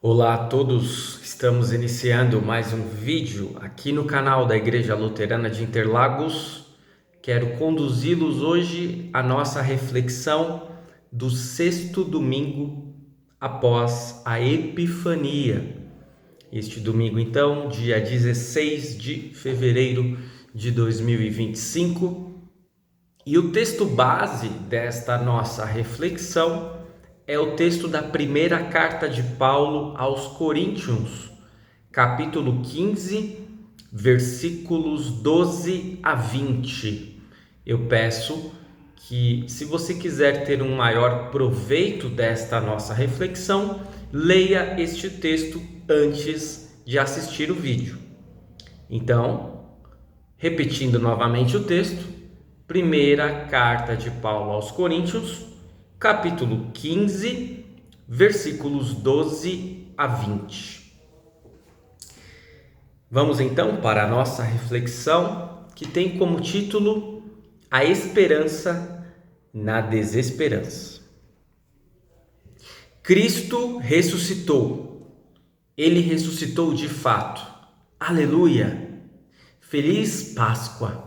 Olá a todos, estamos iniciando mais um vídeo aqui no canal da Igreja Luterana de Interlagos. Quero conduzi-los hoje à nossa reflexão do sexto domingo após a Epifania. Este domingo, então, dia 16 de fevereiro de 2025. E o texto base desta nossa reflexão é o texto da primeira carta de Paulo aos Coríntios, capítulo 15, versículos 12 a 20. Eu peço que, se você quiser ter um maior proveito desta nossa reflexão, leia este texto antes de assistir o vídeo. Então, repetindo novamente o texto, primeira carta de Paulo aos Coríntios, capítulo 15, versículos 12 a 20. Vamos então para a nossa reflexão, que tem como título A Esperança na Desesperança. Cristo ressuscitou. Ele ressuscitou de fato. Aleluia! Feliz Páscoa!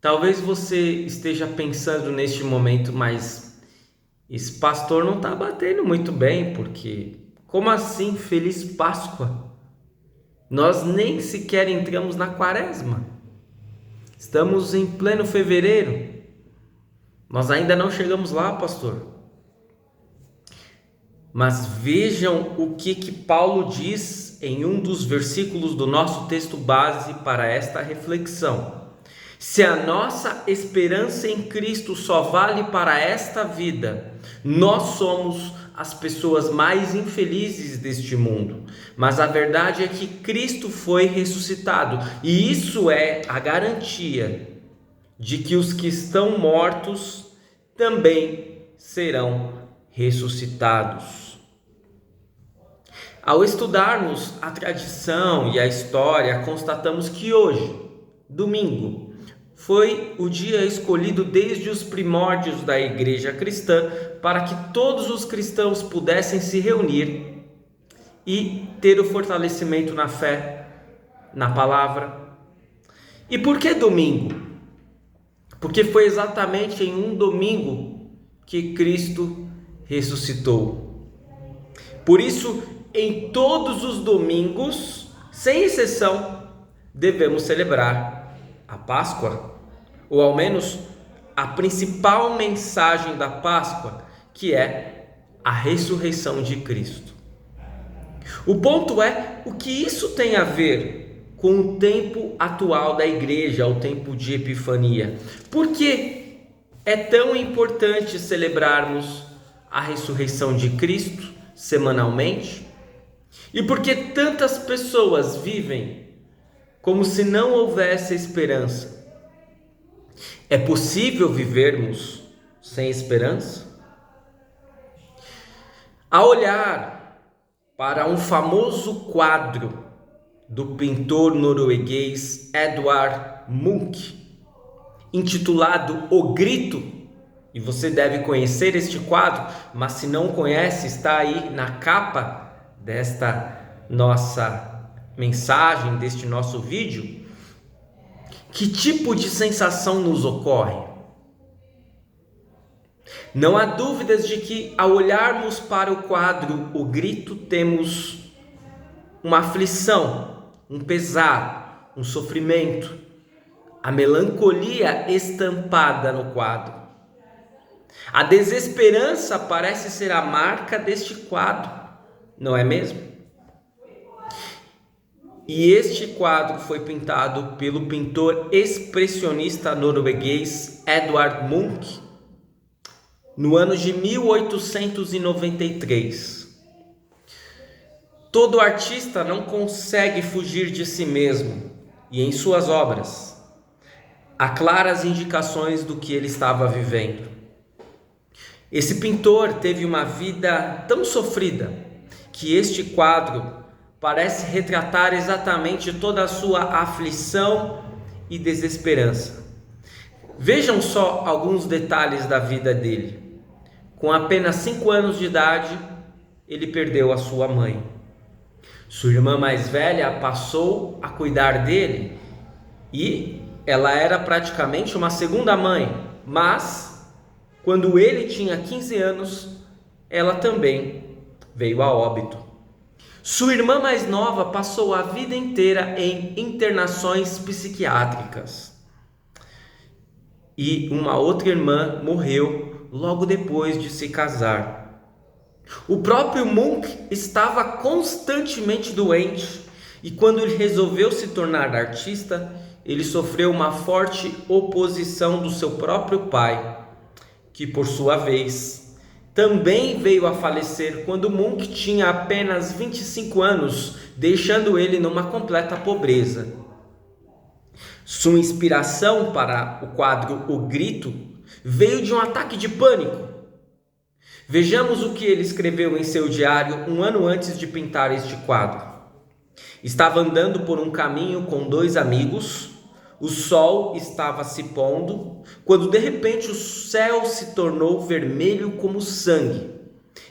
Talvez você esteja pensando neste momento, mas esse pastor não está batendo muito bem, porque como assim Feliz Páscoa? Nós nem sequer entramos na quaresma. Estamos em pleno fevereiro. Nós ainda não chegamos lá, pastor. Mas vejam o que Paulo diz em um dos versículos do nosso texto base para esta reflexão. Se a nossa esperança em Cristo só vale para esta vida, nós somos as pessoas mais infelizes deste mundo. Mas a verdade é que Cristo foi ressuscitado, e isso é a garantia de que os que estão mortos também serão ressuscitados. Ao estudarmos a tradição e a história, constatamos que hoje, domingo, foi o dia escolhido desde os primórdios da igreja cristã para que todos os cristãos pudessem se reunir e ter o fortalecimento na fé, na palavra. E por que domingo? Porque foi exatamente em um domingo que Cristo ressuscitou. Por isso, em todos os domingos, sem exceção, devemos celebrar a Páscoa, ou ao menos a principal mensagem da Páscoa, que é a ressurreição de Cristo. O ponto é, o que isso tem a ver com o tempo atual da igreja, o tempo de Epifania? Por que é tão importante celebrarmos a ressurreição de Cristo semanalmente? E por que tantas pessoas vivem como se não houvesse esperança? É possível vivermos sem esperança? Ao olhar para um famoso quadro do pintor norueguês Edvard Munch, intitulado O Grito, e você deve conhecer este quadro, mas se não conhece, está aí na capa desta nossa mensagem, deste nosso vídeo. Que tipo de sensação nos ocorre? Não há dúvidas de que, ao olharmos para o quadro O Grito, temos uma aflição, um pesar, um sofrimento, a melancolia estampada no quadro. A desesperança parece ser a marca deste quadro, não é mesmo? E este quadro foi pintado pelo pintor expressionista norueguês Edvard Munch no ano de 1893. Todo artista não consegue fugir de si mesmo, e em suas obras há claras indicações do que ele estava vivendo. Esse pintor teve uma vida tão sofrida que este quadro parece retratar exatamente toda a sua aflição e desesperança. Vejam só alguns detalhes da vida dele. Com apenas 5 anos de idade, ele perdeu a sua mãe. Sua irmã mais velha passou a cuidar dele e ela era praticamente uma segunda mãe, mas quando ele tinha 15 anos, ela também veio a óbito. Sua irmã mais nova passou a vida inteira em internações psiquiátricas. E uma outra irmã morreu logo depois de se casar. O próprio Munch estava constantemente doente e quando ele resolveu se tornar artista, ele sofreu uma forte oposição do seu próprio pai, que por sua vez também veio a falecer quando Munch tinha apenas 25 anos, deixando ele numa completa pobreza. Sua inspiração para o quadro O Grito veio de um ataque de pânico. Vejamos o que ele escreveu em seu diário um ano antes de pintar este quadro. Estava andando por um caminho com 2 amigos, o sol estava se pondo, quando de repente o céu se tornou vermelho como sangue.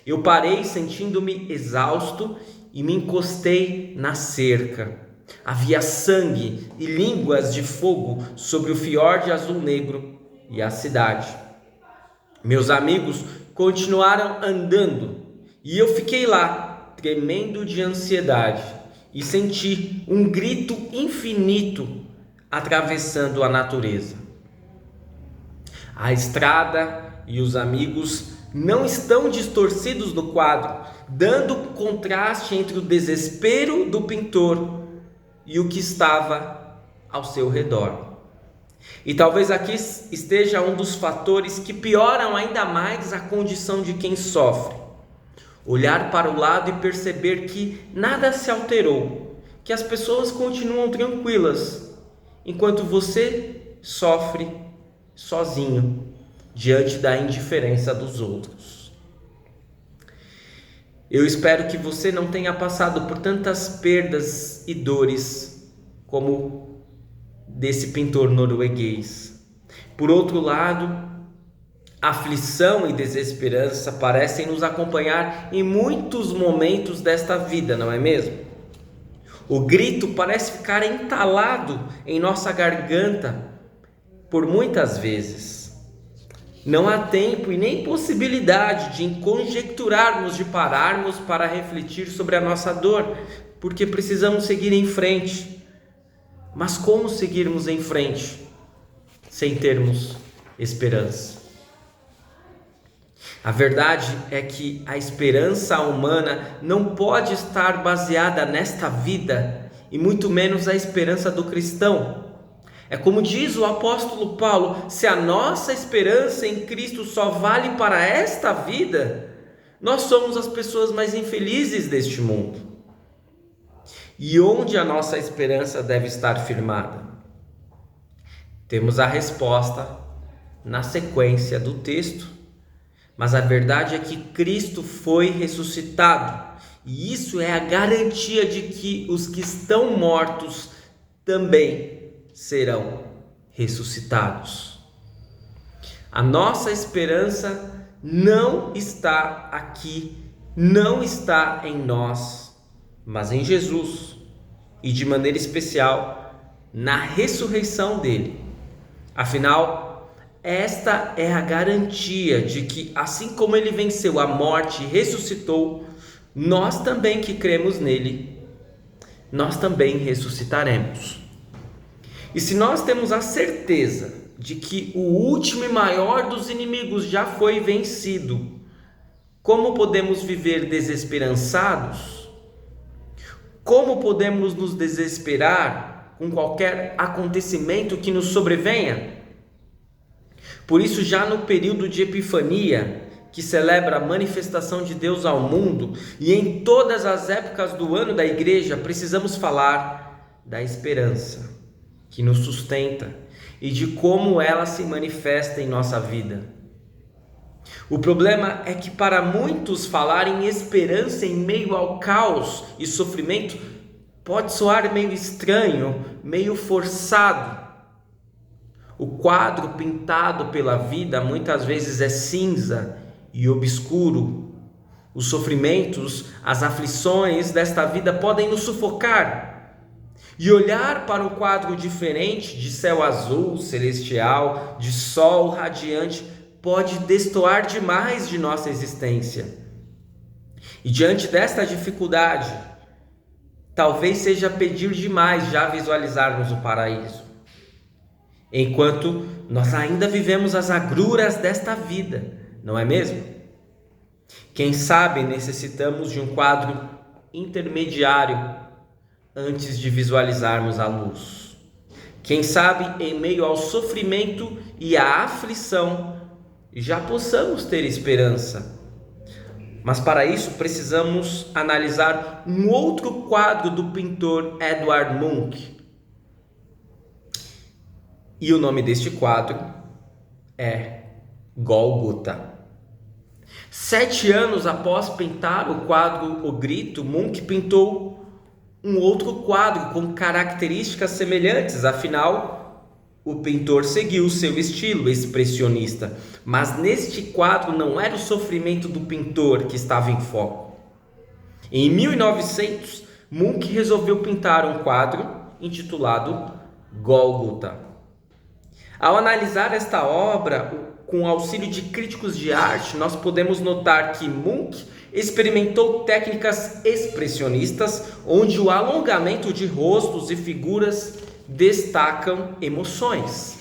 Eu parei sentindo-me exausto e me encostei na cerca. Havia sangue e línguas de fogo sobre o fiorde azul negro e a cidade. Meus amigos continuaram andando e eu fiquei lá, tremendo de ansiedade, e senti um grito infinito atravessando a natureza. A estrada e os amigos não estão distorcidos no quadro, dando contraste entre o desespero do pintor e o que estava ao seu redor. E talvez aqui esteja um dos fatores que pioram ainda mais a condição de quem sofre. Olhar para o lado e perceber que nada se alterou, que as pessoas continuam tranquilas, enquanto você sofre sozinho diante da indiferença dos outros. Eu espero que você não tenha passado por tantas perdas e dores como desse pintor norueguês. Por outro lado, aflição e desesperança parecem nos acompanhar em muitos momentos desta vida, não é mesmo? O grito parece ficar entalado em nossa garganta por muitas vezes. Não há tempo e nem possibilidade de conjecturarmos, de pararmos para refletir sobre a nossa dor, porque precisamos seguir em frente. Mas como seguirmos em frente sem termos esperança? A verdade é que a esperança humana não pode estar baseada nesta vida, e muito menos a esperança do cristão. É como diz o apóstolo Paulo: se a nossa esperança em Cristo só vale para esta vida, nós somos as pessoas mais infelizes deste mundo. E onde a nossa esperança deve estar firmada? Temos a resposta na sequência do texto, mas a verdade é que Cristo foi ressuscitado, e isso é a garantia de que os que estão mortos também serão ressuscitados. A nossa esperança não está aqui, não está em nós, mas em Jesus, e de maneira especial na ressurreição dele. Afinal, esta é a garantia de que, assim como ele venceu a morte e ressuscitou, nós também que cremos nele, nós também ressuscitaremos. E se nós temos a certeza de que o último e maior dos inimigos já foi vencido, como podemos viver desesperançados? Como podemos nos desesperar com qualquer acontecimento que nos sobrevenha? Por isso, já no período de Epifania, que celebra a manifestação de Deus ao mundo, e em todas as épocas do ano da igreja, precisamos falar da esperança que nos sustenta e de como ela se manifesta em nossa vida. O problema é que para muitos falar em esperança em meio ao caos e sofrimento pode soar meio estranho, meio forçado. O quadro pintado pela vida muitas vezes é cinza e obscuro, Os sofrimentos, as aflições desta vida podem nos sufocar. E olhar para um quadro diferente de céu azul, celestial, de sol radiante, pode destoar demais de nossa existência. E diante desta dificuldade, talvez seja pedir demais já visualizarmos o paraíso, enquanto nós ainda vivemos as agruras desta vida, não é mesmo? Quem sabe necessitamos de um quadro intermediário antes de visualizarmos a luz. Quem sabe em meio ao sofrimento e à aflição já possamos ter esperança. Mas para isso precisamos analisar um outro quadro do pintor Edvard Munch. E o nome deste quadro é Gólgota. 7 anos após pintar o quadro O Grito, Munch pintou um outro quadro com características semelhantes. Afinal, o pintor seguiu seu estilo expressionista. Mas neste quadro não era o sofrimento do pintor que estava em foco. Em 1900, Munch resolveu pintar um quadro intitulado Gólgota. Ao analisar esta obra, com o auxílio de críticos de arte, nós podemos notar que Munch experimentou técnicas expressionistas, onde o alongamento de rostos e figuras destacam emoções.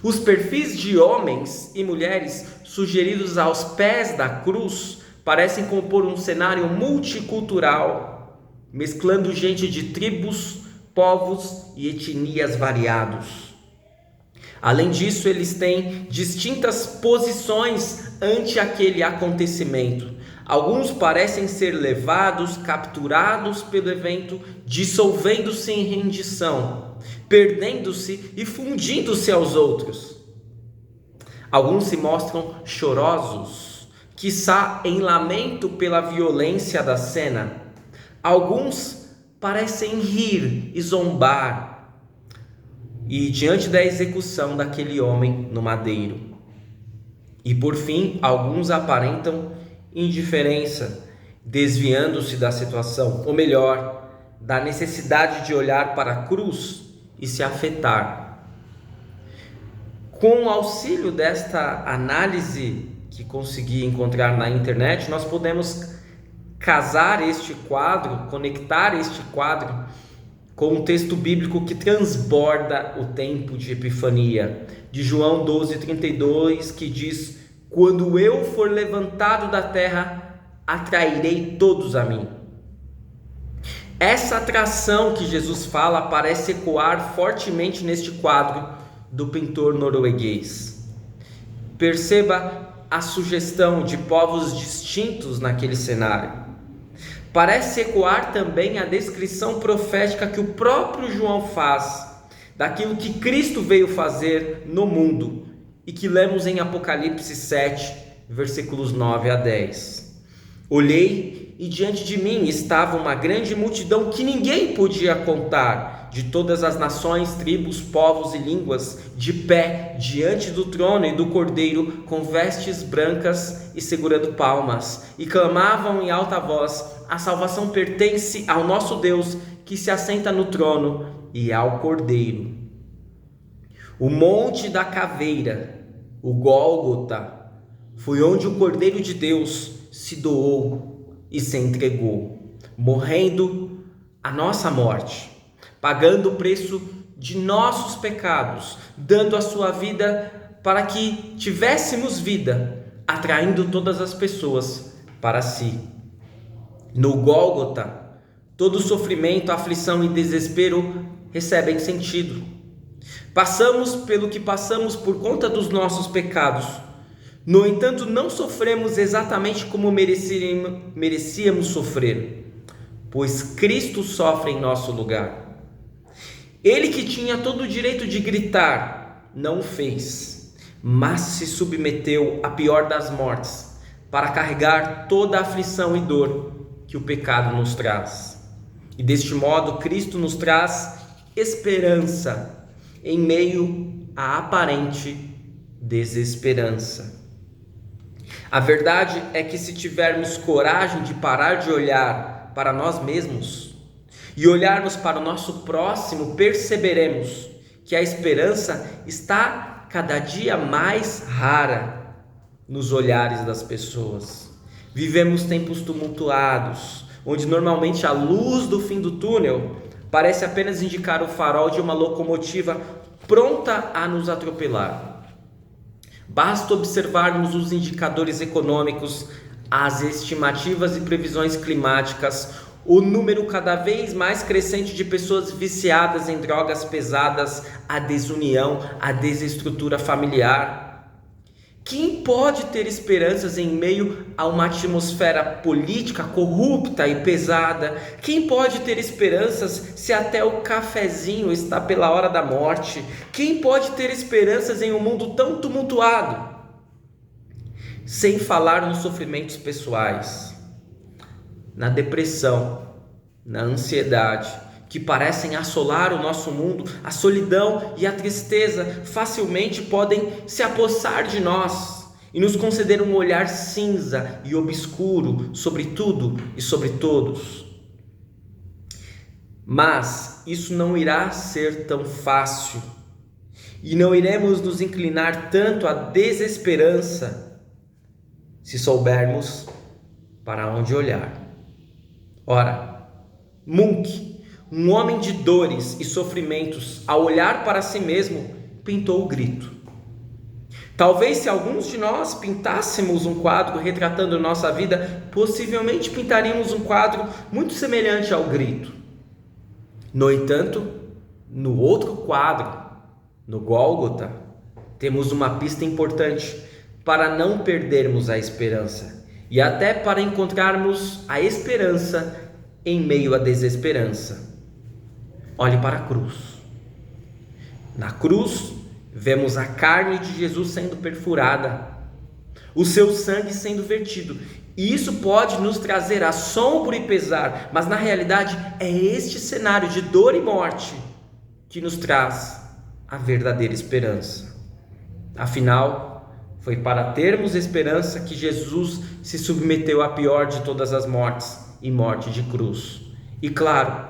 Os perfis de homens e mulheres sugeridos aos pés da cruz parecem compor um cenário multicultural, mesclando gente de tribos, povos e etnias variados. Além disso, eles têm distintas posições ante aquele acontecimento. Alguns parecem ser levados, capturados pelo evento, dissolvendo-se em rendição, perdendo-se e fundindo-se aos outros. Alguns se mostram chorosos, quiçá em lamento pela violência da cena. Alguns parecem rir e zombar, e diante da execução daquele homem no madeiro. E por fim, alguns aparentam indiferença, desviando-se da situação, ou melhor, da necessidade de olhar para a cruz e se afetar. Com o auxílio desta análise que consegui encontrar na internet, nós podemos casar este quadro, conectar este quadro com um texto bíblico que transborda o tempo de Epifania, de João 12:32, que diz: quando eu for levantado da terra, atrairei todos a mim. Essa atração que Jesus fala parece ecoar fortemente neste quadro do pintor norueguês. Perceba a sugestão de povos distintos naquele cenário. Parece ecoar também a descrição profética que o próprio João faz daquilo que Cristo veio fazer no mundo e que lemos em Apocalipse 7, versículos 9 a 10. Olhei e diante de mim estava uma grande multidão que ninguém podia contar, de todas as nações, tribos, povos e línguas, de pé diante do trono e do Cordeiro, com vestes brancas e segurando palmas, e clamavam em alta voz: a salvação pertence ao nosso Deus, que se assenta no trono, e ao Cordeiro. O monte da caveira, o Gólgota, foi onde o Cordeiro de Deus se doou e se entregou, morrendo a nossa morte, pagando o preço de nossos pecados, dando a sua vida para que tivéssemos vida, atraindo todas as pessoas para si. No Gólgota, todo sofrimento, aflição e desespero recebem sentido. Passamos pelo que passamos por conta dos nossos pecados. No entanto, não sofremos exatamente como merecíamos sofrer, pois Cristo sofre em nosso lugar. Ele que tinha todo o direito de gritar, não o fez, mas se submeteu à pior das mortes, para carregar toda a aflição e dor que o pecado nos traz. E deste modo, Cristo nos traz esperança em meio à aparente desesperança. A verdade é que se tivermos coragem de parar de olhar para nós mesmos e olharmos para o nosso próximo, perceberemos que a esperança está cada dia mais rara nos olhares das pessoas. Vivemos tempos tumultuados, onde normalmente a luz do fim do túnel parece apenas indicar o farol de uma locomotiva pronta a nos atropelar. Basta observarmos os indicadores econômicos, as estimativas e previsões climáticas, o número cada vez mais crescente de pessoas viciadas em drogas pesadas, a desunião, a desestrutura familiar. Quem pode ter esperanças em meio a uma atmosfera política corrupta e pesada? Quem pode ter esperanças se até o cafezinho está pela hora da morte? Quem pode ter esperanças em um mundo tão tumultuado? Sem falar nos sofrimentos pessoais, na depressão, na ansiedade, que parecem assolar o nosso mundo. A solidão e a tristeza facilmente podem se apossar de nós e nos conceder um olhar cinza e obscuro sobre tudo e sobre todos. Mas isso não irá ser tão fácil e não iremos nos inclinar tanto à desesperança se soubermos para onde olhar. Ora, Munch, um homem de dores e sofrimentos, ao olhar para si mesmo, pintou o grito. Talvez se alguns de nós pintássemos um quadro retratando nossa vida, possivelmente pintaríamos um quadro muito semelhante ao grito. No entanto, no outro quadro, no Gólgota, temos uma pista importante para não perdermos a esperança e até para encontrarmos a esperança em meio à desesperança. Olhe para a cruz. Na cruz, vemos a carne de Jesus sendo perfurada, o seu sangue sendo vertido. E isso pode nos trazer assombro e pesar, mas na realidade é este cenário de dor e morte que nos traz a verdadeira esperança. Afinal, foi para termos esperança que Jesus se submeteu à pior de todas as mortes, e morte de cruz. E claro,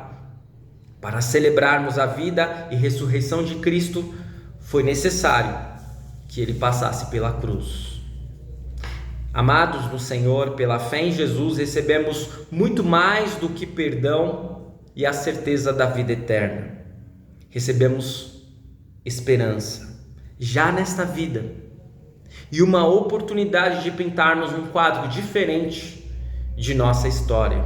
para celebrarmos a vida e ressurreição de Cristo, foi necessário que ele passasse pela cruz. Amados no Senhor, pela fé em Jesus, recebemos muito mais do que perdão e a certeza da vida eterna. Recebemos esperança, já nesta vida, e uma oportunidade de pintarmos um quadro diferente de nossa história.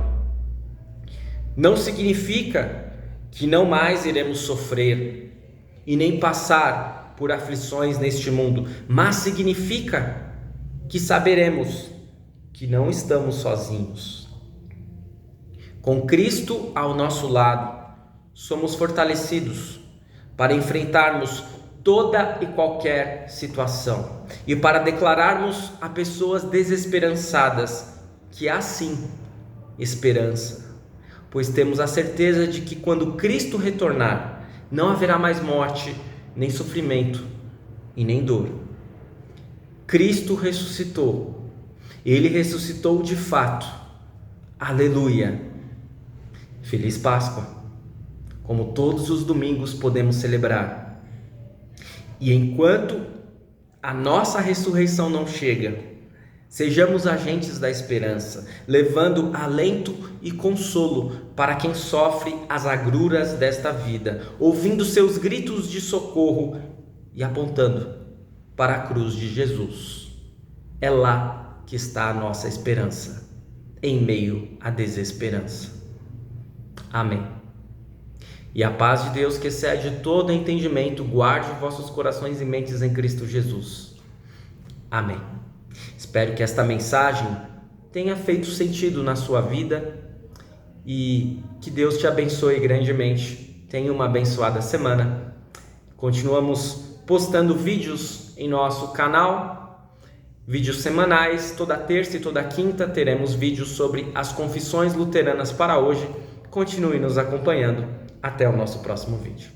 Não significa que não mais iremos sofrer e nem passar por aflições neste mundo, mas significa que saberemos que não estamos sozinhos. Com Cristo ao nosso lado, somos fortalecidos para enfrentarmos toda e qualquer situação e para declararmos a pessoas desesperançadas que há sim esperança, pois temos a certeza de que quando Cristo retornar, não haverá mais morte, nem sofrimento e nem dor. Cristo ressuscitou, ele ressuscitou de fato. Aleluia! Feliz Páscoa! Como todos os domingos podemos celebrar. E enquanto a nossa ressurreição não chega, sejamos agentes da esperança, levando alento e consolo para quem sofre as agruras desta vida, ouvindo seus gritos de socorro e apontando para a cruz de Jesus. É lá que está a nossa esperança, em meio à desesperança. Amém. E a paz de Deus, que excede todo entendimento, guarde vossos corações e mentes em Cristo Jesus. Amém. Espero que esta mensagem tenha feito sentido na sua vida e que Deus te abençoe grandemente. Tenha uma abençoada semana. Continuamos postando vídeos em nosso canal, vídeos semanais. Toda terça e toda quinta teremos vídeos sobre as confissões luteranas para hoje. Continue nos acompanhando. Até o nosso próximo vídeo.